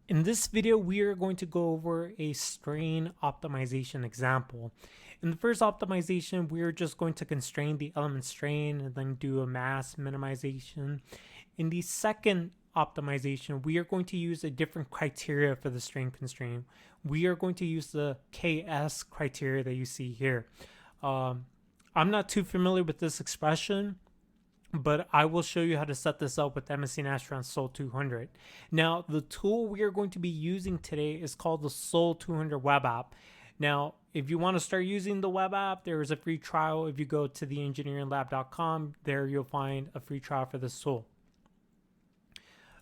In this video, we are going to go over a strain optimization example. In the first optimization, we are just going to constrain the element strain and then do a mass minimization. In the second optimization, we are going to use a different criteria for the strain constraint. We are going to use the KS criteria that you see here. I'm not too familiar with this expression, but I will show you how to set this up with MSC Nastran SOL 200. Now, the tool we are going to be using today is called the SOL 200 web app. Now, if you want to start using the web app, there is a free trial. If you go to theengineeringlab.com, there you'll find a free trial for this tool.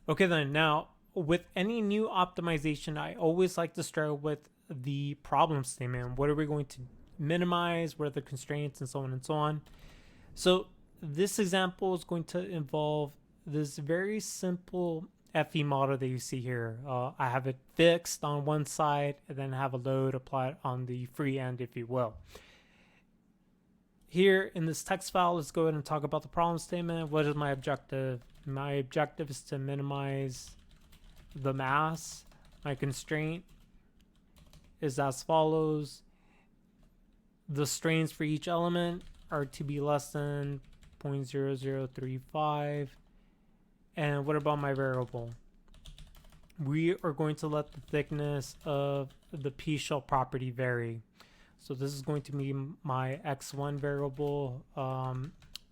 Okay, then, now, with any new optimization, I always like to start with the problem statement. What are we going to minimize? What are the constraints, and so on and so on. So this example is going to involve this very simple FE model that you see here. I have it fixed on one side and then have a load applied on the free end, if you will. Here in this text file, let's go ahead and talk about the problem statement. What is my objective? My objective is to minimize the mass. My constraint is as follows. The strains for each element are to be less than 0.0035. And what about my variable? We are going to let the thickness of the P shell property vary. So this is going to be my x1 variable.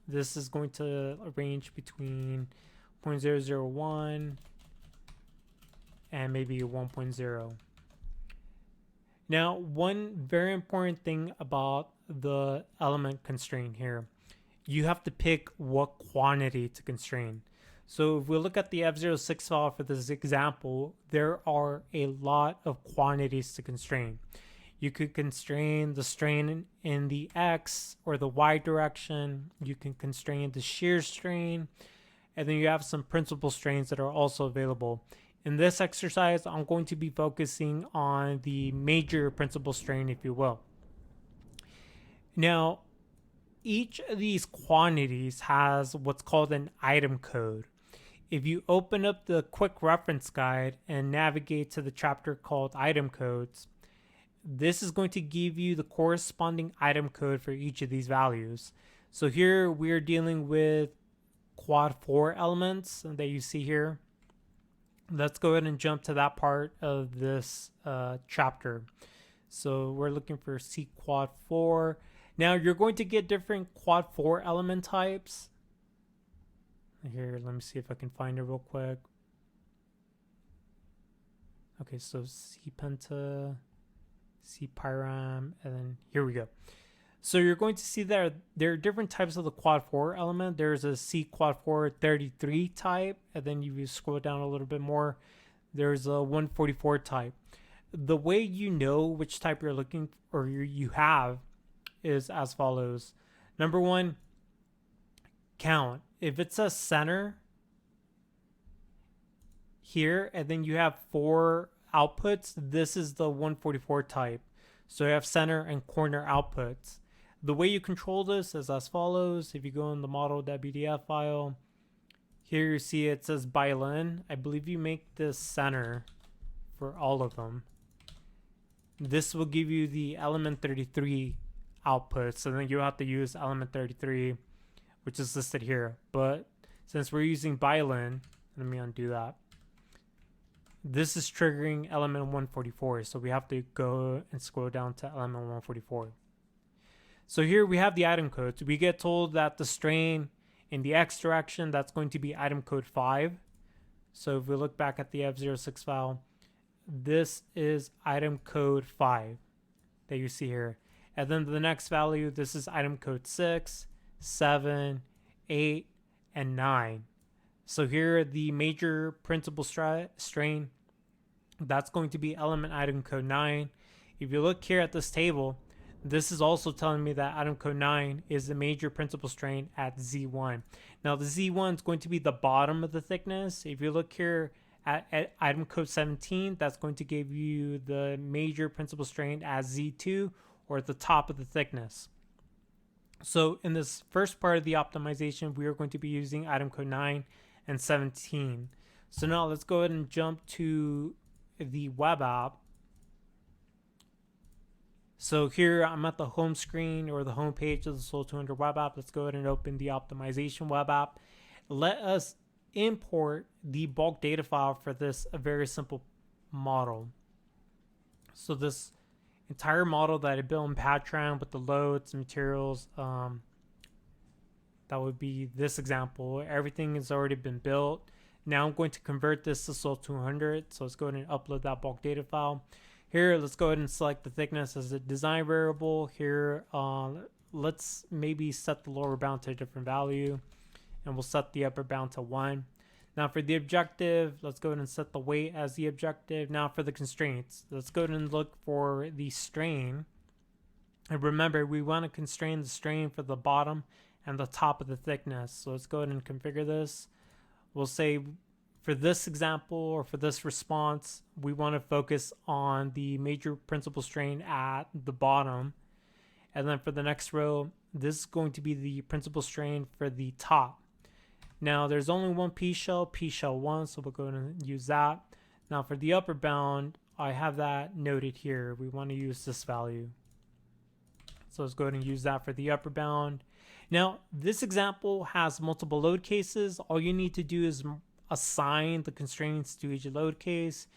This is going to range between 0.001 and maybe 1.0. Now, one very important thing about the element constraint here, you have to pick what quantity to constrain. So if we look at the F06 file for this example, there are a lot of quantities to constrain. You could constrain the strain in the X or the Y direction. You can constrain the shear strain. And then you have some principal strains that are also available. In this exercise, I'm going to be focusing on the major principal strain, if you will. Now, each of these quantities has what's called an item code. If you open up the quick reference guide and navigate to the chapter called item codes, this is going to give you the corresponding item code for each of these values. So here we're dealing with quad 4 elements that you see here. Let's go ahead and jump to that part of this chapter. So we're looking for C quad 4. Now you're going to get different quad 4 element types. Here, let me see if I can find it real quick. Okay, so C penta, C pyram, and then here we go. So you're going to see that there are different types of the quad 4 element. There's a C quad 4 33 type, and then you scroll down a little bit more, there's a 144 type. The way you know which type you're looking or you have is as follows. Number one, count. If it says center here and then you have 4 outputs, this is the 144 type. So you have center and corner outputs. The way you control this is as follows. If you go in the model.bdf file, here you see it says by len. I believe you make this center for all of them. This will give you the element 33 output. So then you have to use element 33, which is listed here. But since we're using by len, let me undo that. This is triggering element 144. So we have to go and scroll down to element 144. So here we have the item codes. We get told that the strain in the X direction, that's going to be item code 5. So if we look back at the F06 file, this is item code 5 that you see here. And then the next value, this is item code 6, 7, 8, and 9. So here the major principal strain, that's going to be element item code 9. If you look here at this table, this is also telling me that item code 9 is the major principal strain at Z1. Now the Z1 is going to be the bottom of the thickness. If you look here at item code 17, that's going to give you the major principal strain at Z2 or at the top of the thickness. So in this first part of the optimization, we are going to be using item code 9 and 17. So now let's go ahead and jump to the web app. So here I'm at the home screen or the home page of the SOL 200 web app. Let's go ahead and open the optimization web app. Let us import the bulk data file for this a very simple model. So this entire model that I built in Patran with the loads, materials, that would be this example. Everything has already been built. Now I'm going to convert this to SOL 200. So let's go ahead and upload that bulk data file. Here, let's go ahead and select the thickness as a design variable. Here, let's maybe set the lower bound to a different value, and we'll set the upper bound to 1. Now for the objective, let's go ahead and set the weight as the objective. Now for the constraints, let's go ahead and look for the strain. And remember, we want to constrain the strain for the bottom and the top of the thickness. So let's go ahead and configure this. We'll say for this example or for this response, we want to focus on the major principal strain at the bottom. And then for the next row, this is going to be the principal strain for the top. Now there's only one P shell 1, so we'll go ahead and use that. Now for the upper bound, I have that noted here. We want to use this value. So let's go ahead and use that for the upper bound. Now this example has multiple load cases. All you need to do is assign the constraints to each load case.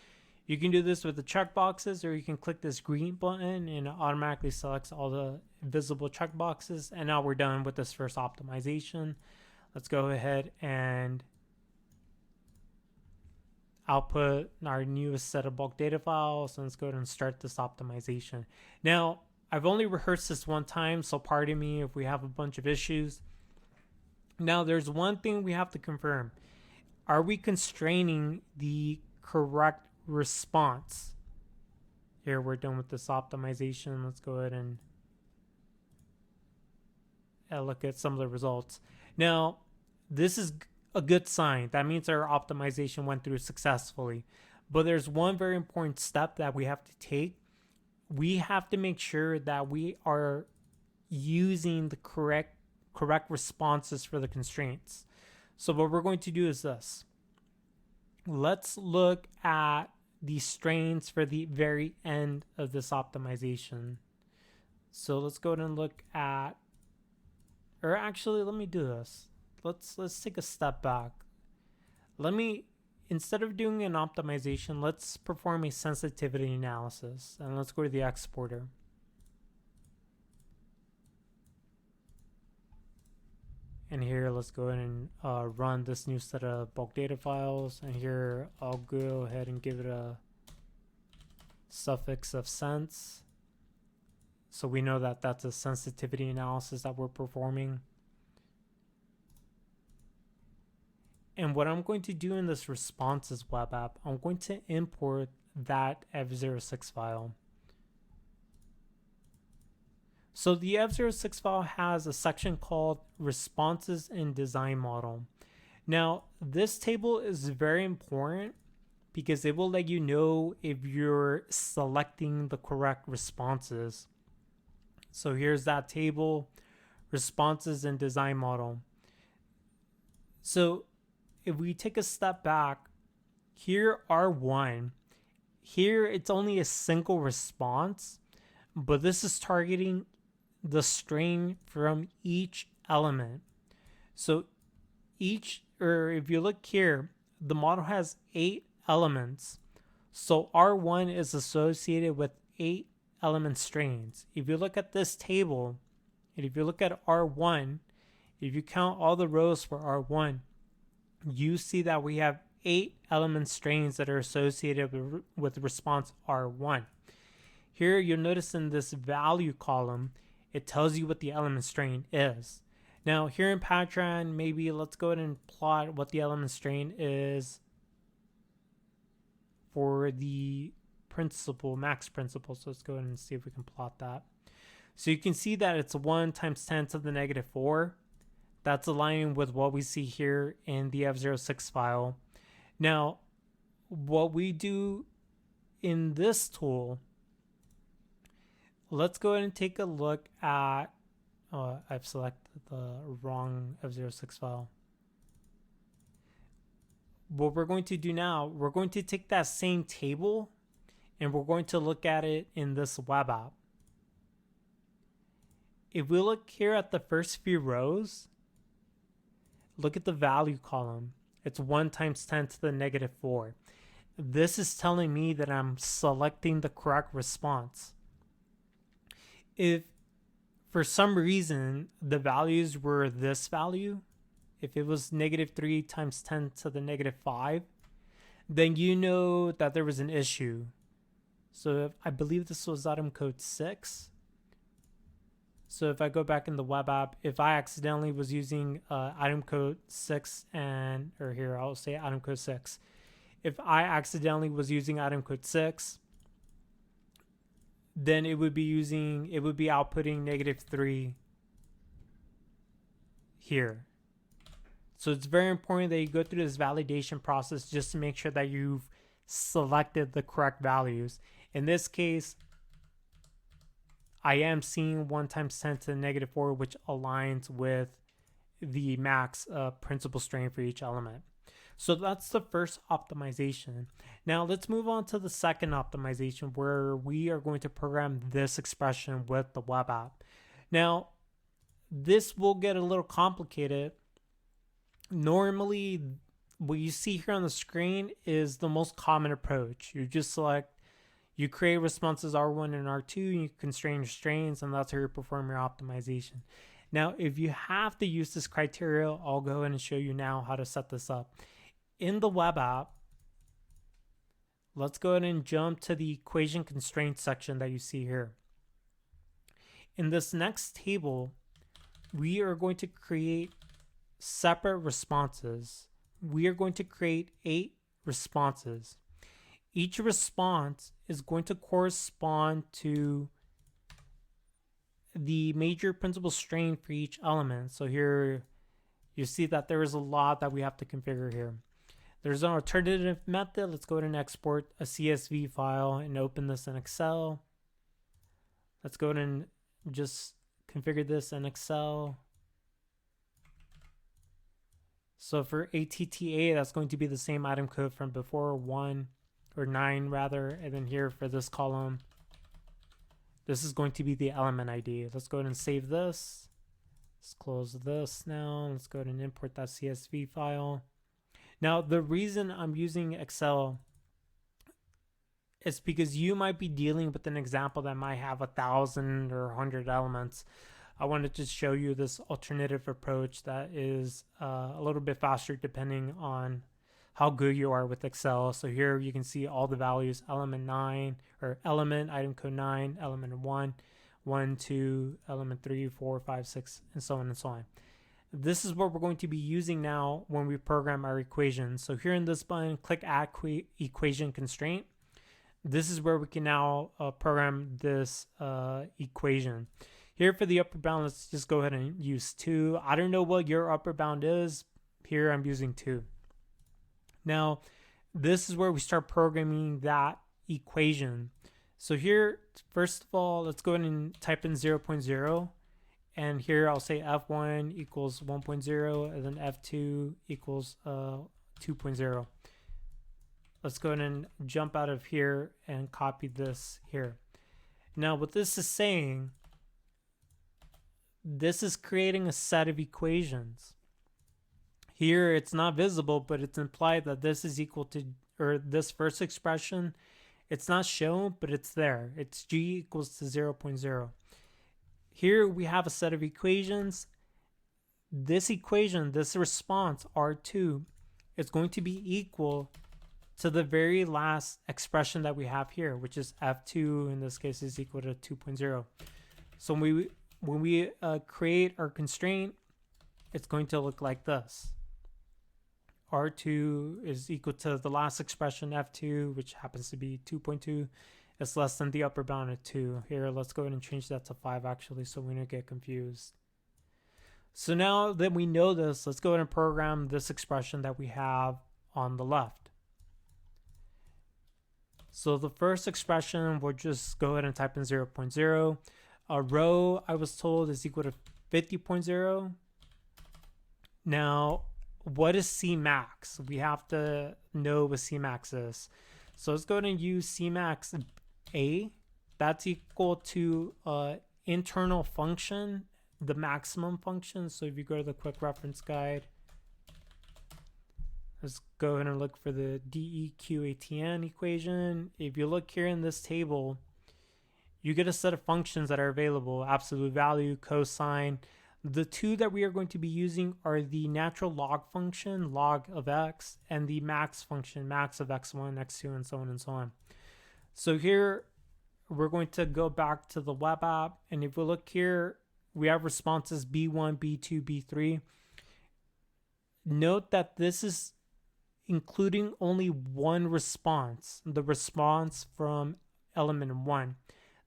You can do this with the checkboxes, or you can click this green button and it automatically selects all the visible checkboxes. And now we're done with this first optimization. Let's go ahead and output our newest set of bulk data files. And let's go ahead and start this optimization. Now, I've only rehearsed this one time, so pardon me if we have a bunch of issues. Now, there's one thing we have to confirm. Are we constraining the correct response? Here, we're done with this optimization. Let's go ahead and look at some of the results. Now, this is a good sign. That means our optimization went through successfully. But there's one very important step that we have to take. We have to make sure that we are using the correct responses for the constraints. So what we're going to do is this. Let's look at the strains for the very end of this optimization. So let's go ahead and look at, or actually let me do this. Let's take a step back. Instead of doing an optimization, let's perform a sensitivity analysis, and let's go to the exporter. And here, let's go ahead and run this new set of bulk data files. And here, I'll go ahead and give it a suffix of sense. So we know that that's a sensitivity analysis that we're performing. And what I'm going to do in this responses web app, I'm going to import that F06 file. So the F06 file has a section called responses in design model. Now, this table is very important because it will let you know if you're selecting the correct responses. So here's that table, responses in design model. So if we take a step back, here R1, here it's only a single response, but this is targeting the strain from each element. So if you look here, the model has 8 elements. So R1 is associated with 8 element strains. If you look at this table, and if you look at R1, if you count all the rows for R1, you see that we have 8 element strains that are associated with response R1. Here you'll notice in this value column, it tells you what the element strain is. Now here in Patran, maybe let's go ahead and plot what the element strain is for the max principal. So let's go ahead and see if we can plot that. So you can see that it's 1 times 10 to the negative 4. That's aligning with what we see here in the F06 file. Now, what we do in this tool, let's go ahead and take a look at, I've selected the wrong F06 file. What we're going to do now, we're going to take that same table and we're going to look at it in this web app. If we look here at the first few rows, look at the value column. It's 1 times 10 to the negative 4. This is telling me that I'm selecting the correct response. If for some reason the values were this value, if it was negative 3 times 10 to the negative 5, then you know that there was an issue. So I believe this was item code 6. So if I go back in the web app, if I accidentally was using item code 6 or here I'll say item code 6. If I accidentally was using item code 6, then it would be outputting negative 3 here. So it's very important that you go through this validation process just to make sure that you've selected the correct values. In this case, I am seeing 1 times 10 to the negative 4, which aligns with the max principal strain for each element. So that's the first optimization. Now let's move on to the second optimization, where we are going to program this expression with the web app. Now, this will get a little complicated. Normally, what you see here on the screen is the most common approach. You create responses R1 and R2, you constrain your strains, and that's how you perform your optimization. Now, if you have to use this criteria, I'll go ahead and show you now how to set this up. In the web app, let's go ahead and jump to the equation constraint section that you see here. In this next table, we are going to create separate responses. We are going to create 8 responses. Each response is going to correspond to the major principal strain for each element. So here you see that there is a lot that we have to configure here. There's an alternative method. Let's go ahead and export a CSV file and open this in Excel. Let's go ahead and just configure this in Excel. So for ATTA, that's going to be the same item code from before, 1 or 9 rather. And then here for this column, this is going to be the element ID. Let's go ahead and save this. Let's close this now. Let's go ahead and import that CSV file. Now, the reason I'm using Excel is because you might be dealing with an example that might have 1,000 or 100 elements. I wanted to show you this alternative approach that is a little bit faster depending on how good you are with Excel. So here you can see all the values: element 9 or element, item code 9, element 1, 1, 2, element 3, 4, 5, 6, and so on and so on. This is what we're going to be using now when we program our equations. So here in this button, click Add Equation Constraint. This is where we can now program this equation. Here for the upper bound, let's just go ahead and use 2. I don't know what your upper bound is. Here I'm using 2. Now, this is where we start programming that equation. So here, first of all, let's go ahead and type in 0.0. And here I'll say F1 equals 1.0, and then F2 equals 2.0. Let's go ahead and jump out of here and copy this here. Now, what this is saying, this is creating a set of equations. Here it's not visible, but it's implied that this is equal to, or this first expression, it's not shown, but it's there. It's G equals to 0.0. Here we have a set of equations. This equation, this response, R2, is going to be equal to the very last expression that we have here, which is F2, in this case, is equal to 2.0. So when we create our constraint, it's going to look like this. R2 is equal to the last expression, F2, which happens to be 2.2. It's less than the upper bound of 2. Here, let's go ahead and change that to 5 actually, so we don't get confused. So now that we know this, let's go ahead and program this expression that we have on the left. So the first expression, we'll just go ahead and type in 0.0. A row, I was told, is equal to 50.0. Now, what is Cmax? We have to know what Cmax is. So let's go ahead and use Cmax A. That's equal to internal function, the maximum function. So if you go to the quick reference guide, let's go ahead and look for the DEQATN equation. If you look here in this table, you get a set of functions that are available: absolute value, cosine. The two that we are going to be using are the natural log function, log of x, and the max function, max of x1, x2, and so on and so on. So here we're going to go back to the web app, and if we look here, we have responses B1, B2, B3. Note that this is including only one response, the response from element 1.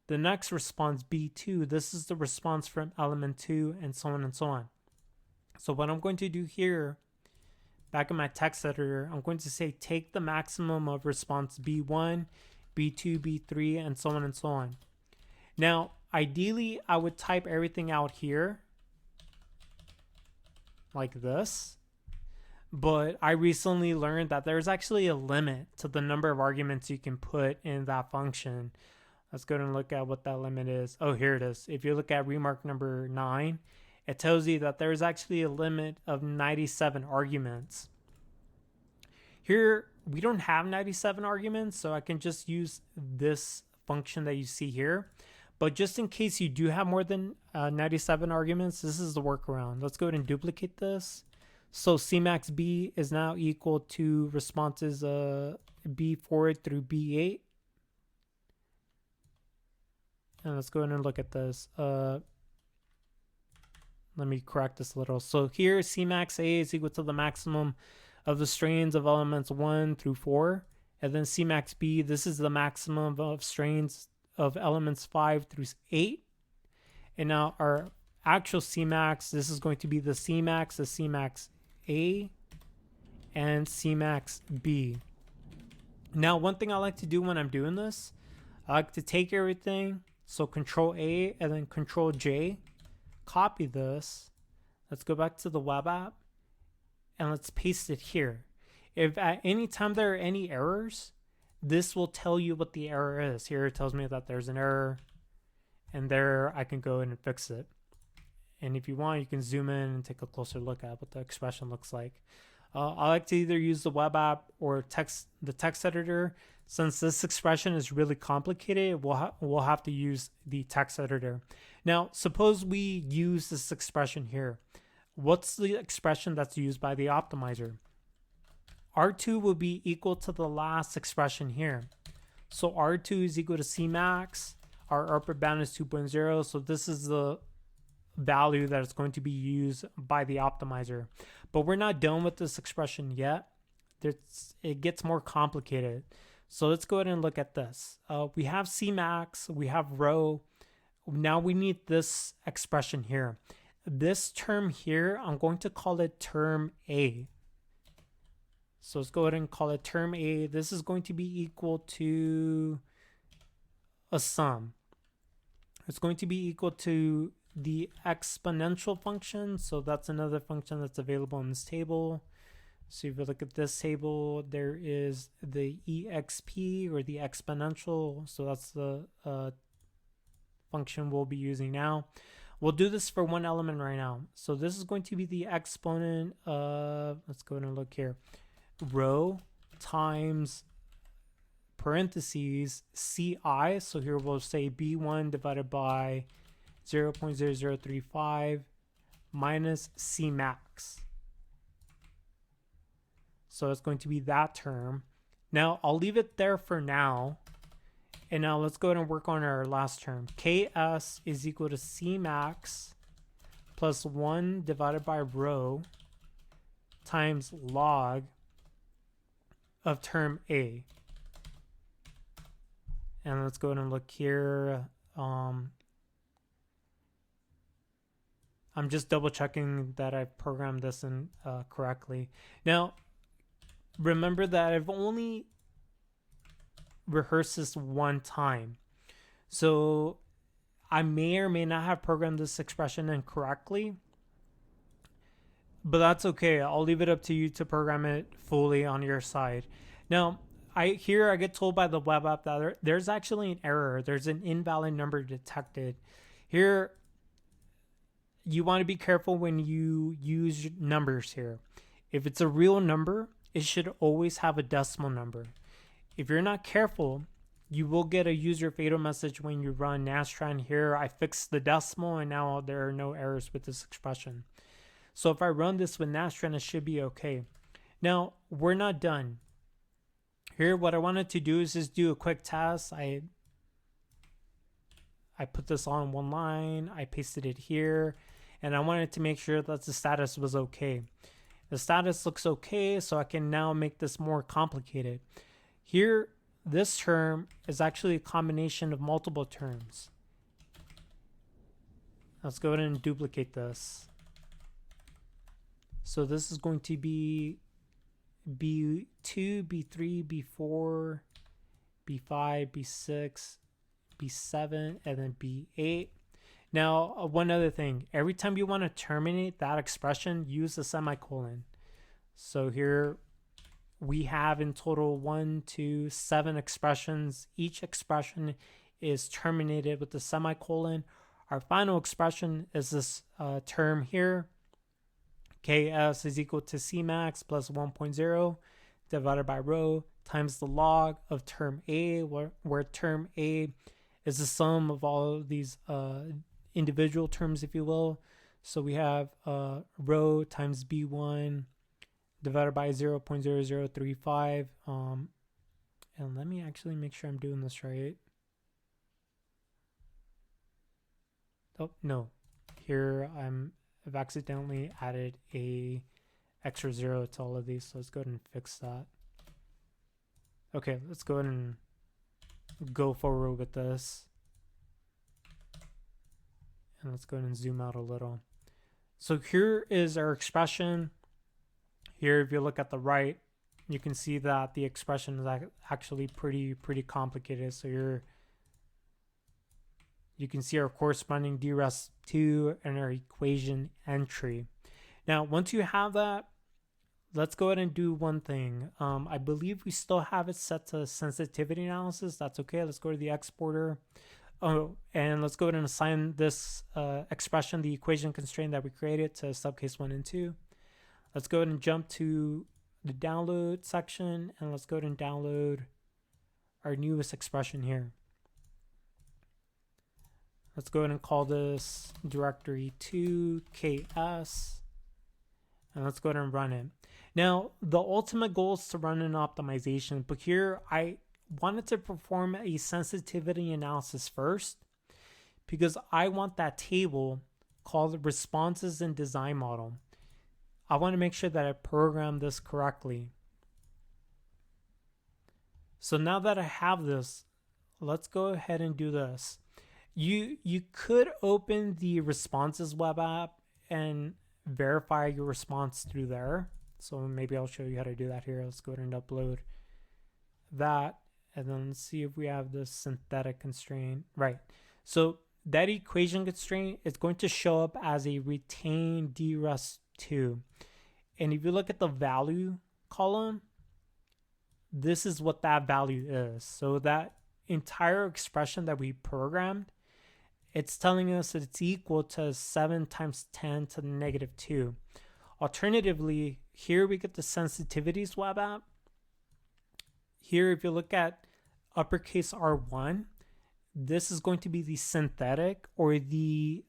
The next response, B2, this is the response from element 2, and so on and so on. So what I'm going to do here, back in my text editor, I'm going to say take the maximum of response B1, B2, B3, and so on and so on. Now, ideally, I would type everything out here like this. But I recently learned that there's actually a limit to the number of arguments you can put in that function. Let's go and look at what that limit is. Oh, here it is. If you look at remark number 9, it tells you that there's actually a limit of 97 arguments. Here, we don't have 97 arguments, so I can just use this function that you see here. But just in case you do have more than 97 arguments, this is the workaround. Let's go ahead and duplicate this. So Cmax B is now equal to responses B4 through B8. And let's go ahead and look at this. Let me correct this a little. So here Cmax A is equal to the maximum of the strains of elements 1 through 4. And then Cmax B, this is the maximum of strains of elements 5 through 8. And now our actual Cmax, this is going to be the Cmax A, and Cmax B. Now, one thing I like to do when I'm doing this, I like to take everything, so Control A and then Control J, copy this. Let's go back to the web app, and let's paste it here. If at any time there are any errors, this will tell you what the error is. Here it tells me that there's an error, and there I can go in and fix it. And if you want, you can zoom in and take a closer look at what the expression looks like. I like to either use the web app or the text editor. Since this expression is really complicated, we'll have to use the text editor. Now, suppose we use this expression here. What's the expression that's used by the optimizer? R2 will be equal to the last expression here. So R2 is equal to Cmax. Our upper bound is 2.0. So this is the value that is going to be used by the optimizer. But we're not done with this expression yet. It gets more complicated. So let's go ahead and look at this. We have Cmax, we have rho. Now we need this expression here. This term here, I'm going to call it term A. So let's go ahead and call it term A. This is going to be equal to a sum. It's going to be equal to the exponential function. So that's another function that's available in this table. So if you look at this table, there is the exp, or the exponential. So that's the function we'll be using now. We'll do this for one element right now. So this is going to be the exponent of, let's go ahead and look here, rho times parentheses ci. So here we'll say b1 divided by 0.0035 minus Cmax. So it's going to be that term. Now I'll leave it there for now. And now let's go ahead and work on our last term. Ks is equal to Cmax plus 1 divided by rho times log of term A. And let's go ahead and look here. I'm just double checking that I've programmed this in correctly. Now, remember that I've only rehearsed this one time. So I may or may not have programmed this expression incorrectly, but that's okay. I'll leave it up to you to program it fully on your side. Now, I get told by the web app that there's actually an error. There's an invalid number detected. Here, you want to be careful when you use numbers here. If it's a real number, it should always have a decimal number. If you're not careful, you will get a user fatal message when you run Nastran. Here, I fixed the decimal and now there are no errors with this expression. So if I run this with Nastran, it should be okay. Now, we're not done. Here, what I wanted to do is just do a quick test. I put this on one line, I pasted it here, and I wanted to make sure that the status was okay. The status looks okay, so I can now make this more complicated. Here, this term is actually a combination of multiple terms. Let's go ahead and duplicate this. So this is going to be B2, B3, B4, B5, B6, B7, and then B8. Now, one other thing, every time you want to terminate that expression, use a semicolon. So here we have in total 7 expressions. Each expression is terminated with the semicolon. Our final expression is this term here. KS is equal to Cmax plus 1.0 divided by rho times the log of term A, where term A is the sum of all of these individual terms, if you will. So we have rho times B1 divided by 0.0035. And let me actually make sure I'm doing this right. Oh, no. Here I've accidentally added a extra 0 to all of these, so let's go ahead and fix that. Okay, let's go ahead and go forward with this. And let's go ahead and zoom out a little. So here is our expression. Here, if you look at the right, you can see that the expression is actually pretty complicated. So here, you can see our corresponding DRESP2 and our equation entry. Now, once you have that, let's go ahead and do one thing. I believe we still have it set to sensitivity analysis. That's okay. Let's go to the exporter. Oh, and let's go ahead and assign this expression, the equation constraint that we created, to subcase 1 and 2. Let's go ahead and jump to the download section, and let's go ahead and download our newest expression here. Let's go ahead and call this directory 2ks, and let's go ahead and run it. Now, the ultimate goal is to run an optimization, but here I wanted to perform a sensitivity analysis first because I want that table called responses in design model. I want to make sure that I program this correctly. So now that I have this, let's go ahead and do this. You could open the responses web app and verify your response through there. So maybe I'll show you how to do that here. Let's go ahead and upload that. And then let's see if we have the synthetic constraint. Right. So that equation constraint is going to show up as a retained DRESP2. And if you look at the value column, this is what that value is. So that entire expression that we programmed, it's telling us that it's equal to 7 times 10 to the negative 2. Alternatively, here we get the sensitivities web app. Here, if you look at uppercase R1, this is going to be the synthetic or the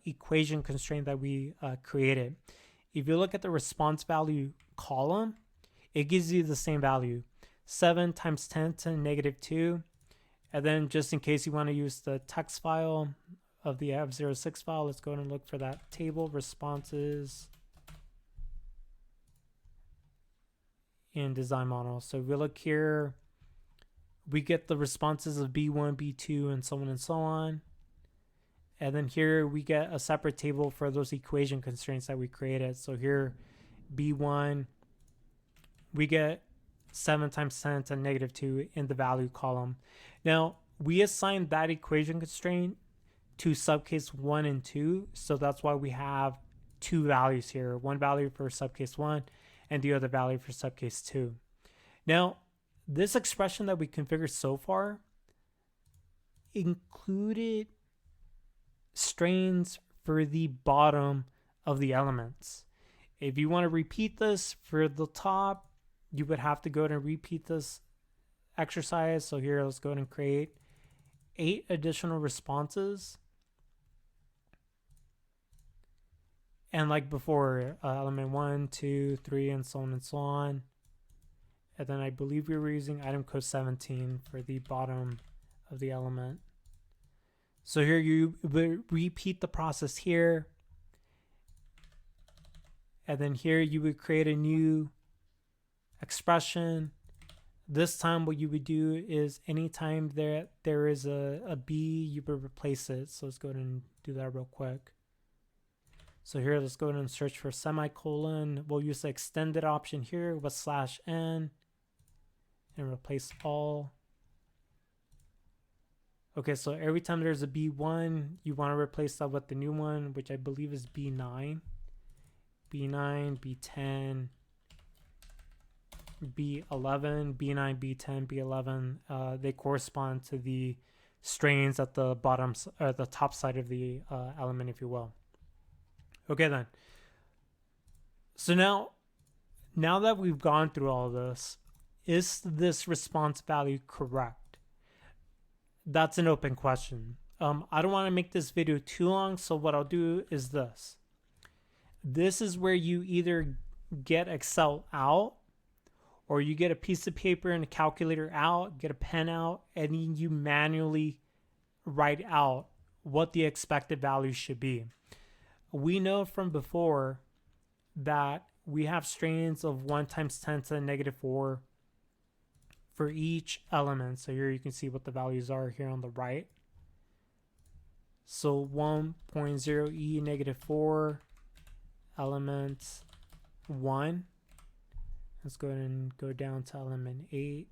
equation constraint that we created. If you look at the response value column, it gives you the same value, 7 times 10 to the negative 2. And then just in case you want to use the text file of the F06 file, let's go ahead and look for that table, responses in design model. So if we look here, we get the responses of B1, B2, and so on and so on. And then here we get a separate table for those equation constraints that we created. So here, B1, we get 7 times 10 to negative 2 in the value column. Now, we assigned that equation constraint to subcase 1 and 2. So that's why we have 2 values here, one value for subcase 1 and the other value for subcase 2. Now, this expression that we configured so far included strains for the bottom of the elements. If you want to repeat this for the top, you would have to go ahead and repeat this exercise. So here, let's go ahead and create 8 additional responses. And like before, element 1, 2, 3, and so on and so on. And then I believe we were using item code 17 for the bottom of the element. So here you would repeat the process here. And then here you would create a new expression. This time what you would do is anytime there is a B, you would replace it. So let's go ahead and do that real quick. So here, let's go ahead and search for semicolon. We'll use the extended option here with /n and replace all. Okay, so every time there's a B1, you want to replace that with the new one, which I believe is B9. B9, B10, B11, B9, B10, B11. They correspond to the strains at the bottom, or the top side of the element, if you will. Okay then. So now that we've gone through all this, is this response value correct? That's an open question. I don't want to make this video too long, so what I'll do is this. This is where you either get Excel out, or you get a piece of paper and a calculator out, get a pen out, and then you manually write out what the expected value should be. We know from before that we have strains of 1 times 10 to the negative 4 for each element. So here you can see what the values are here on the right. So 1.0 e negative 4 element 1. Let's go ahead and go down to element 8.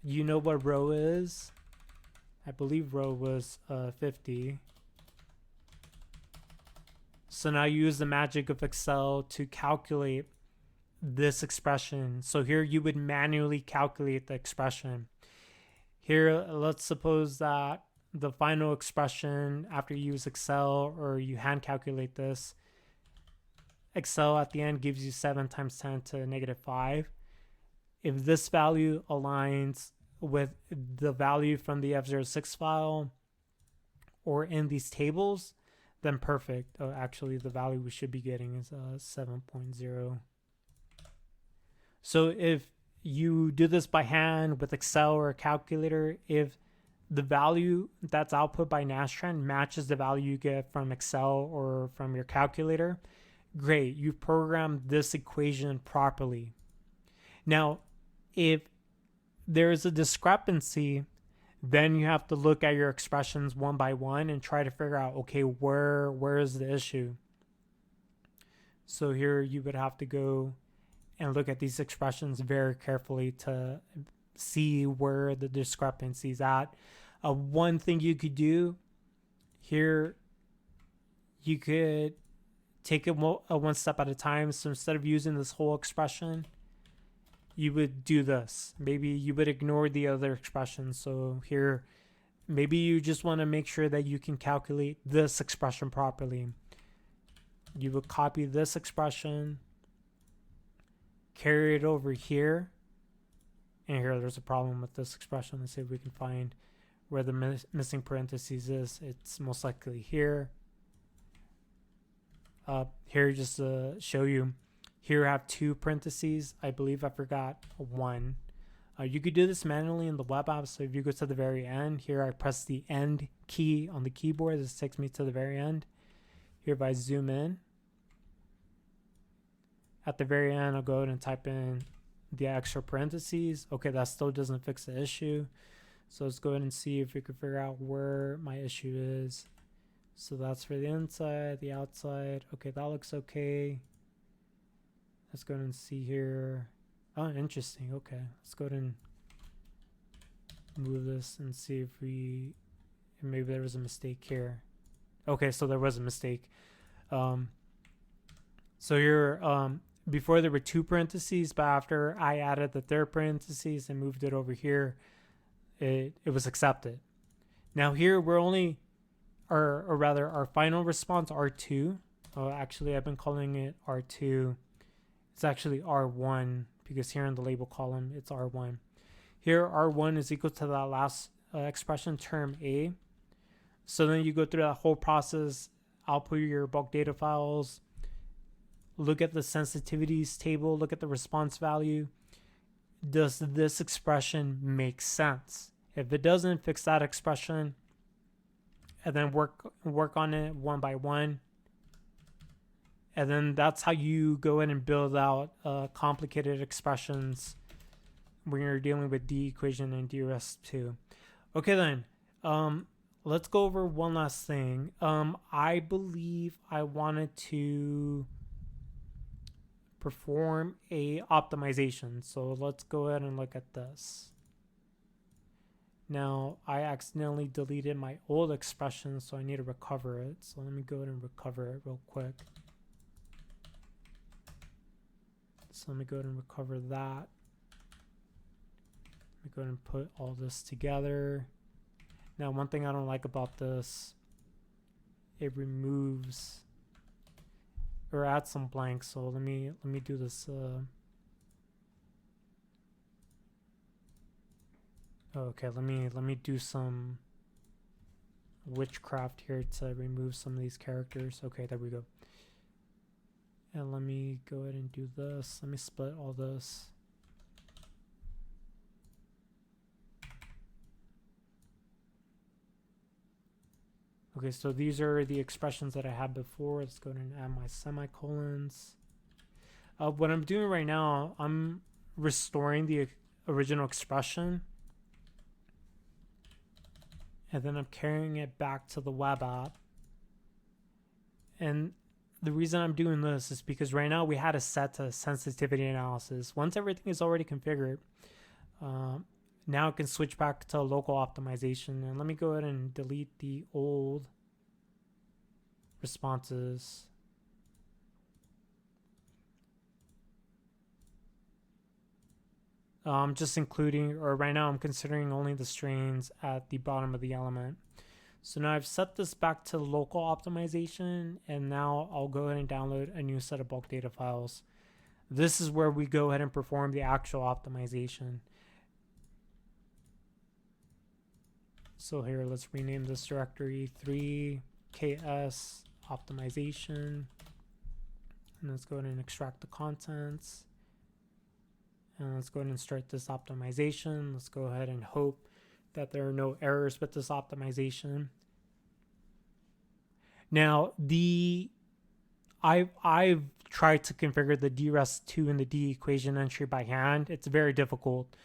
You know what row is? I believe row was 50. So now you use the magic of Excel to calculate this expression. So here you would manually calculate the expression. Here, let's suppose that the final expression after you use Excel or you hand calculate this, Excel at the end gives you 7 times 10 to the negative 5. If this value aligns with the value from the F06 file or in these tables, then perfect. Actually, the value we should be getting is 7.0. So if you do this by hand with Excel or a calculator, if the value that's output by Nastran matches the value you get from Excel or from your calculator, great, you've programmed this equation properly. Now, if there is a discrepancy, then you have to look at your expressions one by one and try to figure out, okay, where is the issue? So here you would have to go and look at these expressions very carefully to see where the discrepancy is at. One thing you could do here, you could take it one step at a time. So instead of using this whole expression, you would do this. Maybe you would ignore the other expressions. So here, maybe you just want to make sure that you can calculate this expression properly. You would copy this expression, carry it over here, and here there's a problem with this expression. Let's see if we can find where the missing parentheses is. It's most likely here. Here just to show you. Here I have 2 parentheses. I believe I forgot 1. You could do this manually in the web app. So if you go to the very end, here I press the end key on the keyboard. This takes me to the very end. Here if I zoom in, at the very end, I'll go ahead and type in the extra parentheses. Okay, that still doesn't fix the issue. So let's go ahead and see if we can figure out where my issue is. So that's for the inside, the outside. Okay, that looks okay. Let's go ahead and see here. Oh, interesting. Okay, let's go ahead and move this and see if maybe there was a mistake here. Okay, so there was a mistake. So here, before there were 2 parentheses, but after I added the 3rd parentheses and moved it over here, it was accepted. Now here we're only, or rather our final response R2. Oh, actually I've been calling it R2. It's actually R1 because here in the label column it's R1. Here R1 is equal to that last expression, term A. So then you go through that whole process, output your bulk data files, look at the sensitivities table, look at the response value. Does this expression make sense? If it doesn't, fix that expression and then work on it one by one. And then that's how you go in and build out complicated expressions when you're dealing with DEQATN and DRESP2. Okay then, let's go over one last thing. I believe I wanted to perform a optimization. So let's go ahead and look at this. Now I accidentally deleted my old expression, so I need to recover it. So let me go ahead and recover it real quick. So let me go ahead and recover that. Let me go ahead and put all this together. Now one thing I don't like about this, it removes or adds some blanks. So let me do this. Okay, let me do some witchcraft here to remove some of these characters. Okay, there we go. And let me go ahead and do this. Let me split all this. Okay, so these are the expressions that I had before. Let's go ahead and add my semicolons. What I'm doing right now, I'm restoring the original expression. And then I'm carrying it back to the web app. And the reason I'm doing this is because right now we had a set to sensitivity analysis. Once everything is already configured, now it can switch back to local optimization. And let me go ahead and delete the old responses. Just including, or right now I'm considering only the strains at the bottom of the element. So now I've set this back to local optimization, and now I'll go ahead and download a new set of bulk data files. This is where we go ahead and perform the actual optimization. So here, let's rename this directory 3ks optimization. And let's go ahead and extract the contents. And let's go ahead and start this optimization. Let's go ahead and hope that there are no errors with this optimization. Now, I've tried to configure the DRESP2 and the DEQATN entry by hand. It's very difficult.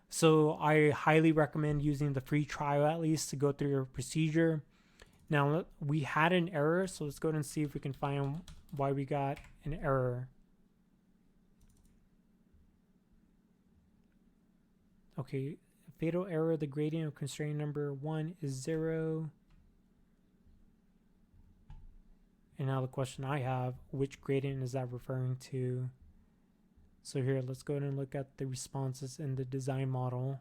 So I highly recommend using the free trial at least to go through your procedure. Now, we had an error, so let's go ahead and see if we can find why we got an error. Okay, fatal error, the gradient of constraint number 1 is 0. And now the question I have, which gradient is that referring to? So here, let's go ahead and look at the responses in the design model.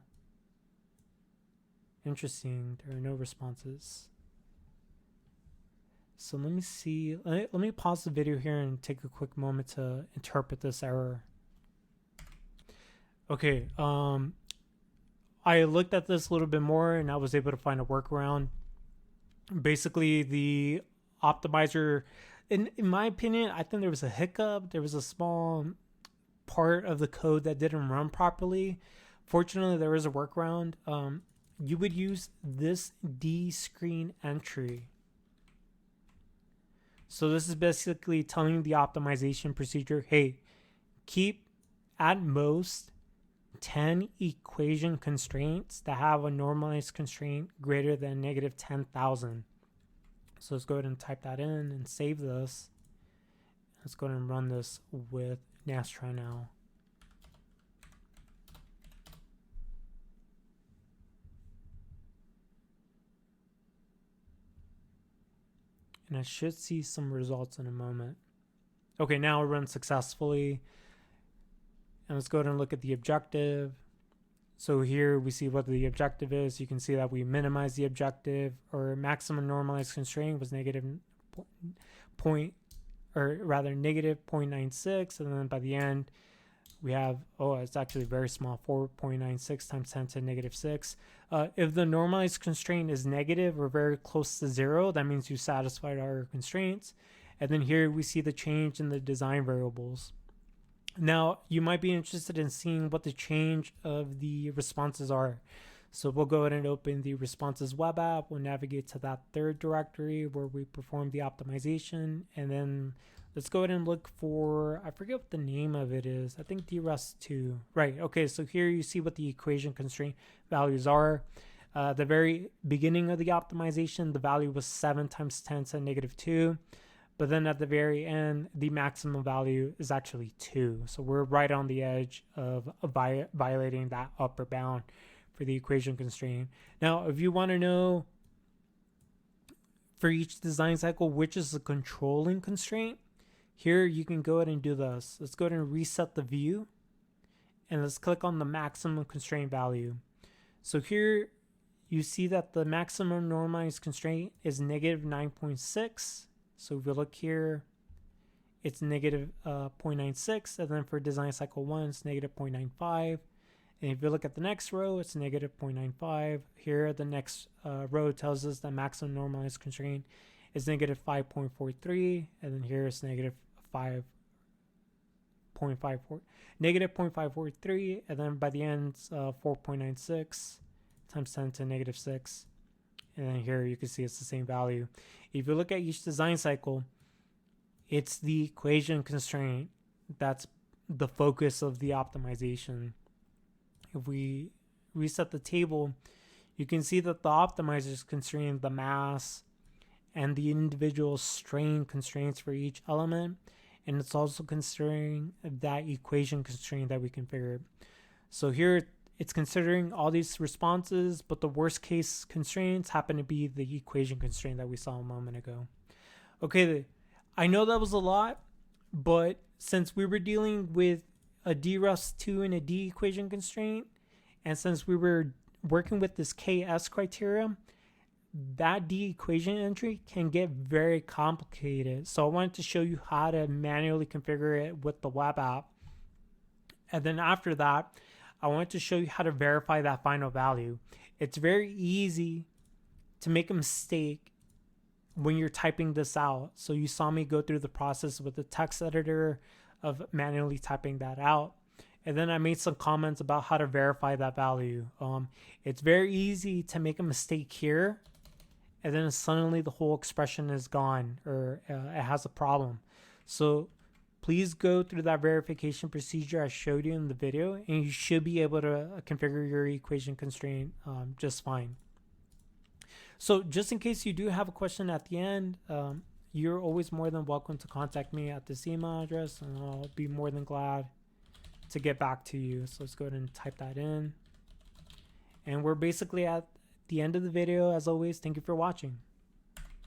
Interesting, there are no responses. So let me see, let me pause the video here and take a quick moment to interpret this error. Okay, I looked at this a little bit more and I was able to find a workaround. Basically, the optimizer, in my opinion, I think there was a hiccup. There was a small part of the code that didn't run properly. Fortunately, there is a workaround. You would use this D screen entry. So this is basically telling the optimization procedure, hey, keep at most 10 equation constraints that have a normalized constraint greater than negative 10,000. So let's go ahead and type that in and save this. Let's go ahead and run this with Nastran now. And I should see some results in a moment. Okay, now it runs successfully. And let's go ahead and look at the objective. So here we see what the objective is. You can see that we minimize the objective, or maximum normalized constraint was negative negative 0.96, and then by the end we have, oh, it's actually very small, 4.96 times 10 to negative 6. If the normalized constraint is negative or very close to 0, that means you satisfied our constraints. And then here we see the change in the design variables. Now, you might be interested in seeing what the change of the responses are. So we'll go ahead and open the responses web app. We'll navigate to that third directory where we perform the optimization. And then let's go ahead and look for, I forget what the name of it is. I think DRESP2. Right. Okay. So here you see what the equation constraint values are. The very beginning of the optimization, the value was 7 times 10 to negative 2. But then at the very end, the maximum value is actually 2. So we're right on the edge of violating that upper bound for the equation constraint. Now, if you want to know for each design cycle which is the controlling constraint, here you can go ahead and do this. Let's go ahead and reset the view. And let's click on the maximum constraint value. So here you see that the maximum normalized constraint is negative 9.6. So if we look here, it's negative 0.96, and then for design cycle 1, it's negative 0.95. And if you look at the next row, it's negative 0.95. Here, the next row tells us that maximum normalized constraint is negative 5.43, and then here it's negative 5.54, negative 0.543, and then by the end, it's 4.96 times 10 to negative 6. And then here you can see it's the same value. If you look at each design cycle, it's the equation constraint that's the focus of the optimization. If we reset the table, you can see that the optimizer is constraining the mass and the individual strain constraints for each element. And it's also considering that equation constraint that we configured. So here it's considering all these responses, but the worst case constraints happen to be the equation constraint that we saw a moment ago. Okay, I know that was a lot, but since we were dealing with a DRESP2 and a D equation constraint, and since we were working with this KS criteria, that D equation entry can get very complicated. So I wanted to show you how to manually configure it with the web app. And then after that, I wanted to show you how to verify that final value. It's very easy to make a mistake when you're typing this out. So you saw me go through the process with the text editor of manually typing that out. And then I made some comments about how to verify that value. It's very easy to make a mistake here, and then suddenly the whole expression is gone, or it has a problem. So please go through that verification procedure I showed you in the video, and you should be able to configure your equation constraint just fine. So just in case you do have a question at the end, you're always more than welcome to contact me at this email address, and I'll be more than glad to get back to you. So let's go ahead and type that in. And we're basically at the end of the video. As always, thank you for watching.